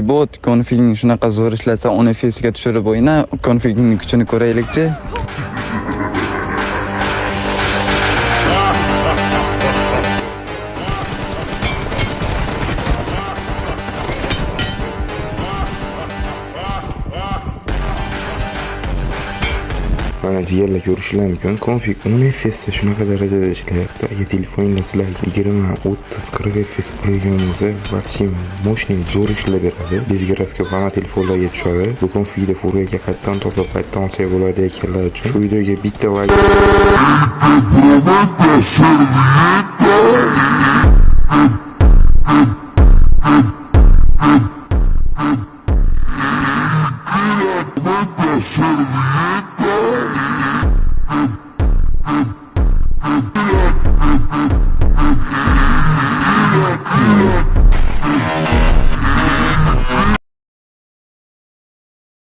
Bot konfigning shunaqa zo'r ishlasa, uni FS'ga tushirib o'yna, konfigning kuchini ko'raylikchi. Mana diğerle görüşler mümkün. Config 10 FPS'te shunaqa darajada ishlayapti. Agar telefoningizda sizlar 20, 30, 40 FPS qo'yganingizda вообще mощный zo'r ishlab beradi. Bizga rastkop hamma telefonlarga tushadi. Bu configda furyaga qaytdan to'plab qaytdan olsa bo'ladi ekanlar uchun. Shu videoga bitta like